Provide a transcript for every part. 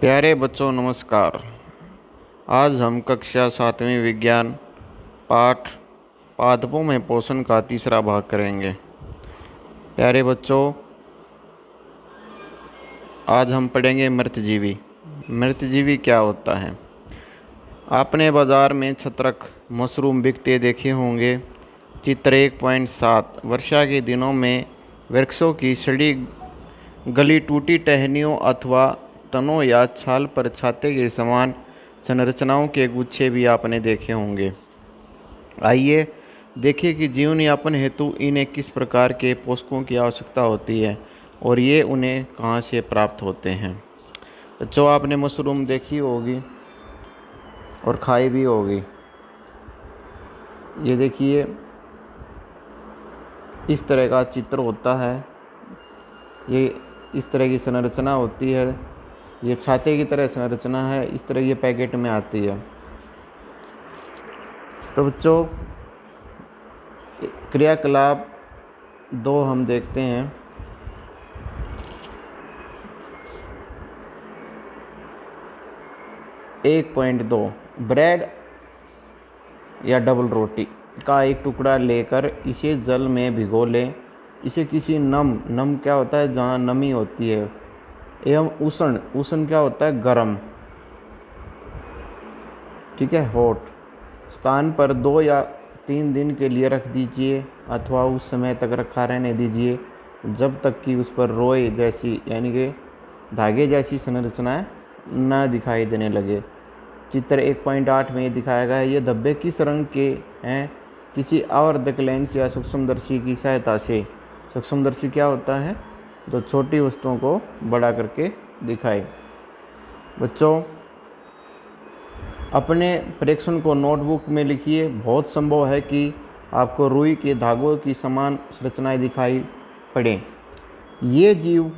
प्यारे बच्चों नमस्कार। आज हम कक्षा 7वीं विज्ञान पाठ पादपों में पोषण का तीसरा भाग करेंगे। प्यारे बच्चों, आज हम पढ़ेंगे मृतजीवी। मृतजीवी क्या होता है? आपने बाज़ार में छत्रक मशरूम बिकते देखे होंगे। चित्र 1.7 वर्षा के दिनों में वृक्षों की सड़ी गली टूटी टहनियों अथवा तनों या छाल पर छाते के समान संरचनाओं के गुच्छे भी आपने देखे होंगे। आइए देखें कि जीवन यापन हेतु इन्हें किस प्रकार के पोषकों की आवश्यकता होती है और ये उन्हें कहाँ से प्राप्त होते हैं। बच्चों, आपने मशरूम देखी होगी और खाई भी होगी। ये देखिए, इस तरह का चित्र होता है। ये इस तरह की संरचना होती है। ये छाते की तरह संरचना है। इस तरह ये पैकेट में आती है। तो बच्चों, क्रियाकलाप 2 हम देखते हैं। एक 1.2 ब्रेड या डबल रोटी का एक टुकड़ा लेकर इसे जल में भिगो लें। इसे किसी नम क्या होता है जहाँ नमी होती है, एवं उष्ण क्या होता है गर्म, ठीक है, हॉट स्थान पर 2 या 3 दिन के लिए रख दीजिए अथवा उस समय तक रखा रहने दीजिए जब तक कि उस पर रोए जैसी यानी कि धागे जैसी संरचनाएं न दिखाई देने लगे। चित्र 1.8 में दिखाया गया है। ये धब्बे किस रंग के हैं? किसी आवर्धक लेंस या सूक्ष्मदर्शी की सहायता से। सूक्ष्मदर्शी क्या होता है? जो छोटी वस्तुओं को बड़ा करके दिखाए। बच्चों, अपने प्रेक्षण को नोटबुक में लिखिए। बहुत संभव है कि आपको रुई के धागों की समान संरचनाएं दिखाई पड़ें। ये जीव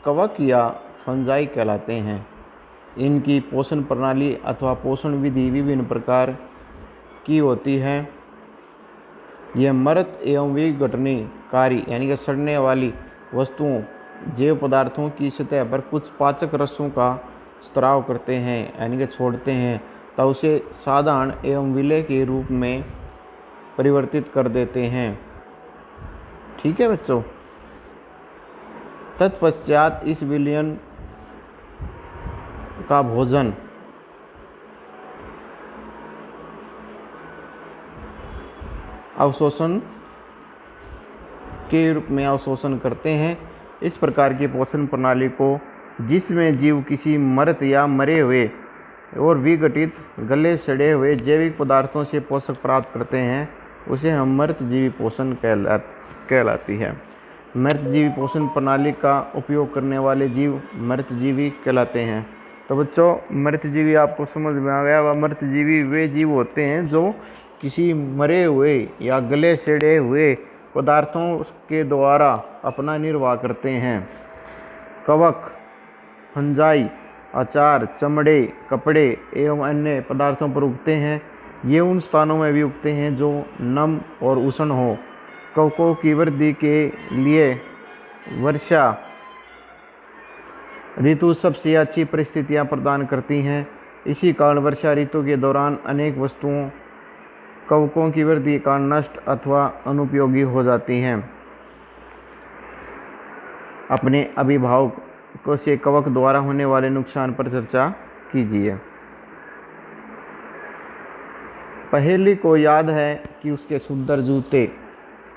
कवक या फंजाई कहलाते हैं। इनकी पोषण प्रणाली अथवा पोषण विधि विभिन्न प्रकार की होती है। यह मृत एवं विघटनकारी यानी कि सड़ने वाली वस्तुओं जैव पदार्थों की सतह पर कुछ पाचक रसों का स्त्राव करते हैं यानी कि छोड़ते हैं, तब उसे साधारण एवं विलय के रूप में परिवर्तित कर देते हैं। ठीक है बच्चों। तत्पश्चात इस विलयन का भोजन अवशोषण के रूप में अवशोषण करते हैं। इस प्रकार की पोषण प्रणाली को, जिसमें जीव किसी मृत या मरे हुए और विघटित गले सड़े हुए जैविक पदार्थों से पोषक प्राप्त करते हैं, उसे हम मृतजीवी पोषण कहलाती है। मृतजीवी पोषण प्रणाली का उपयोग करने वाले जीव मृतजीवी कहलाते हैं। तो बच्चों, मृतजीवी आपको समझ में आ गया। वह मृतजीवी वे जीव होते हैं जो किसी मरे हुए या गले सड़े हुए पदार्थों के द्वारा अपना निर्वाह करते हैं। कवक, फंजाई, अचार, चमड़े, कपड़े एवं अन्य पदार्थों पर उगते हैं। ये उन स्थानों में भी उगते हैं जो नम और उष्ण हो। कवकों की वृद्धि के लिए वर्षा ऋतु सबसे अच्छी परिस्थितियां प्रदान करती हैं। इसी कारण वर्षा ऋतु के दौरान अनेक वस्तुओं कवकों की वृद्धि के कारण नष्ट अथवा अनुपयोगी हो जाती हैं। अपने अभिभावकों से कवक द्वारा होने वाले नुकसान पर चर्चा कीजिए। पहेली को याद है कि उसके सुंदर जूते,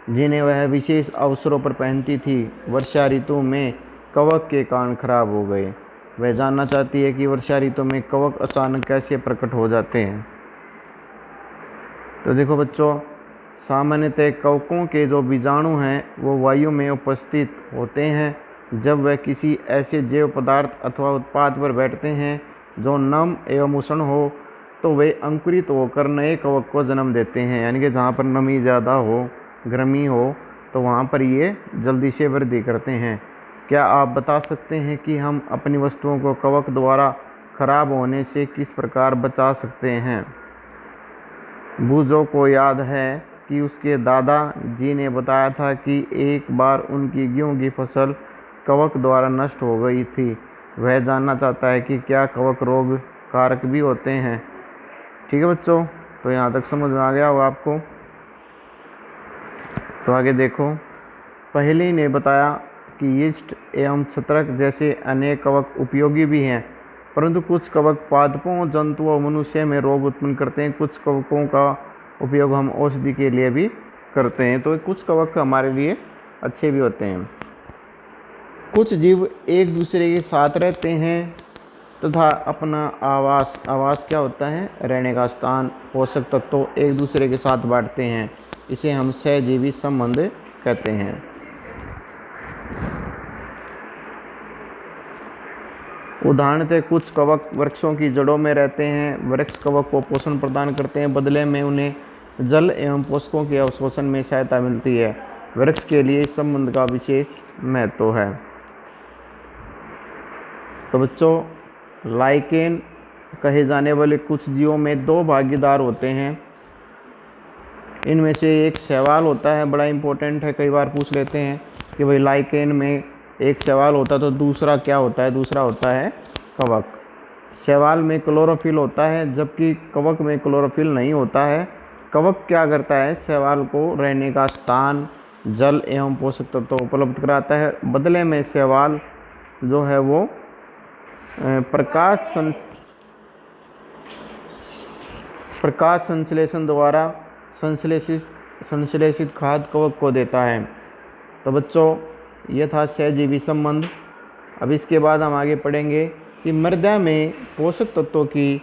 जिन्हें वह विशेष अवसरों पर पहनती थी, वर्षा ऋतु में कवक के कारण खराब हो गए। वह जानना चाहती है कि वर्षा ऋतु में कवक अचानक कैसे प्रकट हो जाते हैं। तो देखो बच्चों, सामान्यतः कवकों के जो बीजाणु हैं वो वायु में उपस्थित होते हैं। जब वह किसी ऐसे जैव पदार्थ अथवा उत्पाद पर बैठते हैं जो नम एवं उष्ण हो, तो वे अंकुरित होकर नए कवक को जन्म देते हैं। यानी कि जहाँ पर नमी ज़्यादा हो, गर्मी हो, तो वहाँ पर ये जल्दी से वृद्धि करते हैं। क्या आप बता सकते हैं कि हम अपनी वस्तुओं को कवक द्वारा खराब होने से किस प्रकार बचा सकते हैं? बूझो को याद है कि उसके दादा जी ने बताया था कि एक बार उनकी गेहूं की फसल कवक द्वारा नष्ट हो गई थी। वह जानना चाहता है कि क्या कवक रोग कारक भी होते हैं। ठीक है बच्चों, तो यहाँ तक समझ में आ गया होगा आपको। तो आगे देखो, पहले ही ने बताया कि यीस्ट एवं छत्रक जैसे अनेक कवक उपयोगी भी हैं, परंतु कुछ कवक पादपों, जंतुओं, मनुष्य में रोग उत्पन्न करते हैं। कुछ कवकों का उपयोग हम औषधि के लिए भी करते हैं, तो कुछ कवक हमारे लिए अच्छे भी होते हैं। कुछ जीव एक दूसरे के साथ रहते हैं तथा अपना आवास क्या होता है, रहने का स्थान, पोषक तत्व एक दूसरे के साथ बांटते हैं। इसे हम सहजीवी संबंध कहते हैं। उदाहरणतः कुछ कवक वृक्षों की जड़ों में रहते हैं। वृक्ष कवक को पोषण प्रदान करते हैं, बदले में उन्हें जल एवं पोषकों के अवशोषण में सहायता मिलती है। वृक्ष के लिए इस संबंध का विशेष महत्व है। तो बच्चों, लाइकेन कहे जाने वाले कुछ जीवों में 2 भागीदार होते हैं। इनमें से एक शैवाल होता है, बड़ा इंपॉर्टेंट है, कई बार पूछ लेते हैं कि भाई लाइकेन में एक शैवाल होता है तो दूसरा क्या होता है, दूसरा होता है कवक। शैवाल में क्लोरोफिल होता है, जबकि कवक में क्लोरोफिल नहीं होता है। कवक क्या करता है, शैवाल को रहने का स्थान, जल एवं पोषक तत्व उपलब्ध कराता है। बदले में शैवाल जो है वो प्रकाश संश्लेषण द्वारा संश्लेषित खाद्य कवक को देता है। तो बच्चों, यह था सहजीवी संबंध। अब इसके बाद हम आगे पढ़ेंगे कि मृदा में पोषक तत्वों की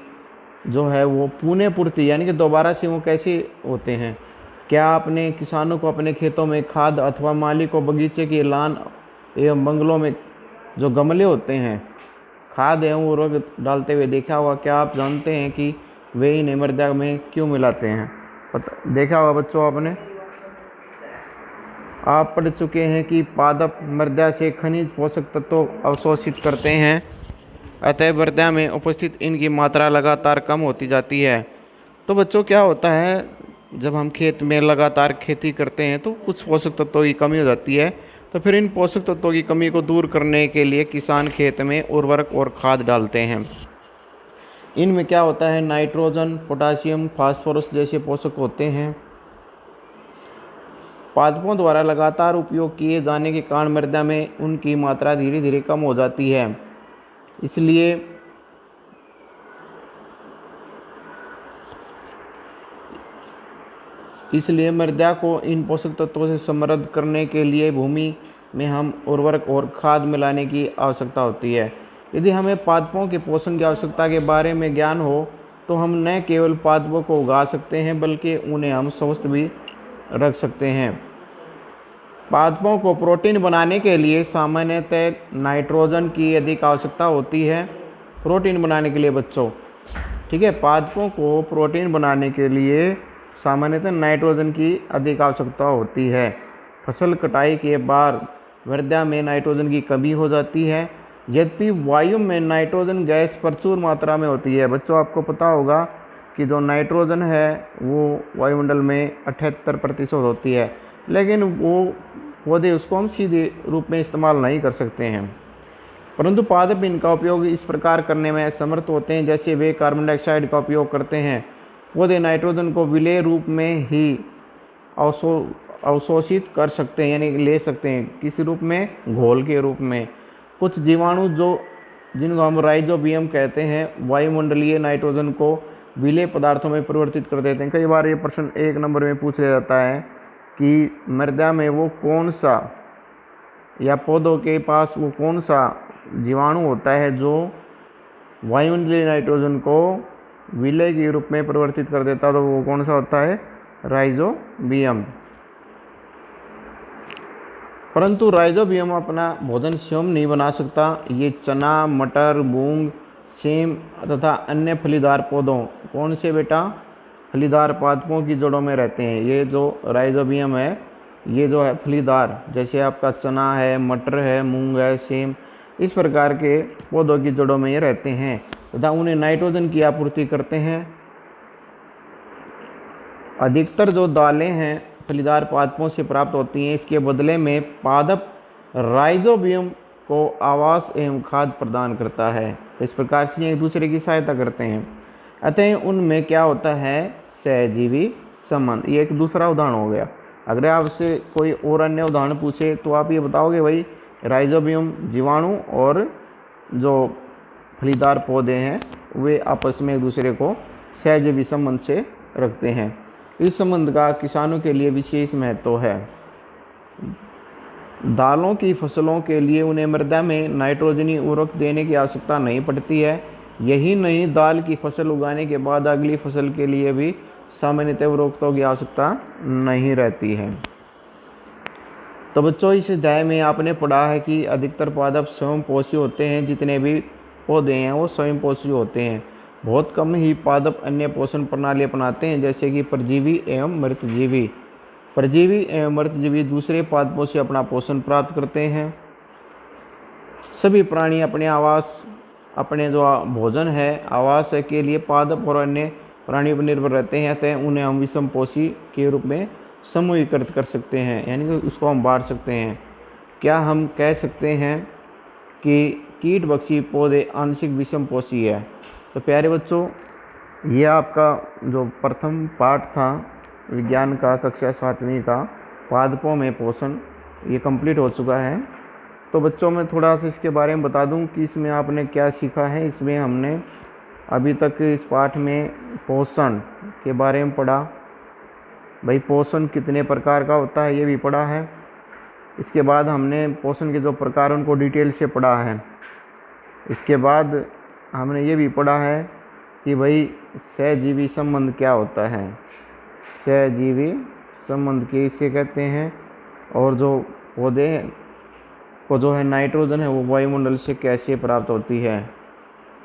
जो है वो पुनः पूर्ति यानी कि दोबारा से वो कैसे होते हैं। क्या अपने किसानों को अपने खेतों में खाद अथवा मालिकों को बगीचे के लान एवं बंगलों में जो गमले होते हैं खाद एवं उर्वरक डालते हुए देखा होगा? क्या आप जानते हैं कि वे इन्हें मृदा में क्यों मिलाते हैं? देखा होगा बच्चों आपने, आप पढ़ चुके हैं कि पादप मृदा से खनिज पोषक तत्व अवशोषित करते हैं, अतः मृदा में उपस्थित इनकी मात्रा लगातार कम होती जाती है। तो बच्चों क्या होता है, जब हम खेत में लगातार खेती करते हैं तो कुछ पोषक तत्वों की कमी हो जाती है। तो फिर इन पोषक तत्वों की कमी को दूर करने के लिए किसान खेत में उर्वरक और खाद डालते हैं। इनमें क्या होता है, नाइट्रोजन, पोटासियम, फास्फोरस जैसे पोषक होते हैं। पादपों द्वारा लगातार उपयोग किए जाने के कारण मृदा में उनकी मात्रा धीरे धीरे कम हो जाती है। इसलिए मृदा को इन पोषक तत्वों से समृद्ध करने के लिए भूमि में हम उर्वरक और खाद मिलाने की आवश्यकता होती है। यदि हमें पादपों के पोषण की आवश्यकता के बारे में ज्ञान हो तो हम न केवल पादपों को उगा सकते हैं बल्कि उन्हें हम स्वस्थ भी रख सकते हैं। पादपों को प्रोटीन बनाने के लिए सामान्यतः नाइट्रोजन की अधिक आवश्यकता होती है। प्रोटीन बनाने के लिए बच्चों, ठीक है, पादपों को प्रोटीन बनाने के लिए सामान्यतः नाइट्रोजन की अधिक आवश्यकता होती है। फसल कटाई के बाद मृदा में नाइट्रोजन की कमी हो जाती है, यद्यपि वायु में नाइट्रोजन गैस प्रचुर मात्रा में होती है। बच्चों आपको पता होगा कि जो नाइट्रोजन है वो वायुमंडल में 78% होती है, लेकिन वो पौधे उसको हम सीधे रूप में इस्तेमाल नहीं कर सकते हैं, परंतु पादप इनका उपयोग इस प्रकार करने में असमर्थ होते हैं जैसे वे कार्बन डाइऑक्साइड का उपयोग करते हैं। पौधे नाइट्रोजन को विलेय रूप में ही अवशोषित कर सकते हैं, यानी ले सकते हैं, किस रूप में, घोल के रूप में। कुछ जीवाणु जिनको हम राइजोबियम कहते हैं, वायुमंडलीय नाइट्रोजन को विलेय पदार्थों में परिवर्तित कर देते हैं। कई बार ये प्रश्न 1 नंबर में पूछ लिया जाता है कि मृदा में वो कौन सा या पौधों के पास वो कौन सा जीवाणु होता है जो वायुमंडलीय नाइट्रोजन को विलेय के रूप में परिवर्तित कर देता है, तो वो कौन सा होता है, राइजोबियम। परंतु राइजोबियम अपना भोजन स्वयं नहीं बना सकता। ये चना, मटर, मूंग, सेम तथा अन्य फलीदार पौधों, कौन से बेटा, फलीदार पादपों की जड़ों में रहते हैं। ये जो राइजोबियम है ये जो है फलीदार, जैसे आपका चना है, मटर है, मूंग है, सेम, इस प्रकार के पौधों की जड़ों में ये रहते हैं तथा उन्हें नाइट्रोजन की आपूर्ति करते हैं। अधिकतर जो दालें हैं फलीदार पादपों से प्राप्त होती हैं, इसके बदले में पादप राइजोबियम को आवास एवं खाद्य प्रदान करता है। इस प्रकार से एक दूसरे की सहायता करते हैं। अतः उनमें क्या होता है, सहजीवी संबंध। ये एक दूसरा उदाहरण हो गया। अगर आपसे कोई और अन्य उदाहरण पूछे तो आप ये बताओगे भाई राइजोबियम जीवाणु और जो फलीदार पौधे हैं वे आपस में एक दूसरे को सहजीवी संबंध से रखते हैं। इस संबंध का किसानों के लिए विशेष महत्व है। दालों की फसलों के लिए उन्हें मृदा में नाइट्रोजनी उर्वरक देने की आवश्यकता नहीं पड़ती है। यही नहीं, दाल की फसल उगाने के बाद अगली फसल के लिए भी सामान्यतः उर्वरकों की आवश्यकता नहीं रहती है। तो बच्चों, इस अध्याय में आपने पढ़ा है कि अधिकतर पादप स्वयंपोषी होते हैं। जितने भी पौधे हैं वो स्वयंपोषी होते हैं। बहुत कम ही पादप अन्य पोषण प्रणाली अपनाते हैं, जैसे कि परजीवी एवं मृतजीवी। परजीवी एवं मृतजीवी दूसरे पादपों से अपना पोषण प्राप्त करते हैं। सभी प्राणी अपने आवास, अपने जो भोजन है, आवास के लिए पादप और अन्य प्राणियों पर निर्भर रहते हैं। अतः उन्हें हम विषमपोषी के रूप में समूहीकृत कर सकते हैं, यानी कि उसको हम बांट सकते हैं। क्या हम कह सकते हैं कि कीटभक्षी पौधे आंशिक विषमपोषी है? तो प्यारे बच्चों, ये आपका जो प्रथम पाठ था विज्ञान का, कक्षा 7वीं का, पादपों में पोषण, ये कंप्लीट हो चुका है। तो बच्चों, मैं थोड़ा सा इसके बारे में बता दूं कि इसमें आपने क्या सीखा है। इसमें हमने अभी तक इस पाठ में पोषण के बारे में पढ़ा। भाई पोषण कितने प्रकार का होता है ये भी पढ़ा है। इसके बाद हमने पोषण के जो प्रकार उनको डिटेल से पढ़ा है। इसके बाद हमने ये भी पढ़ा है कि भाई सहजीवी संबंध क्या होता है, सहजीवी संबंध किसे कहते हैं, और जो पौधे को जो है नाइट्रोजन है वो वायुमंडल से कैसे प्राप्त होती है।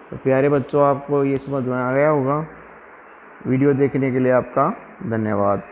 तो प्यारे बच्चों, आपको ये समझ में आ गया होगा। वीडियो देखने के लिए आपका धन्यवाद।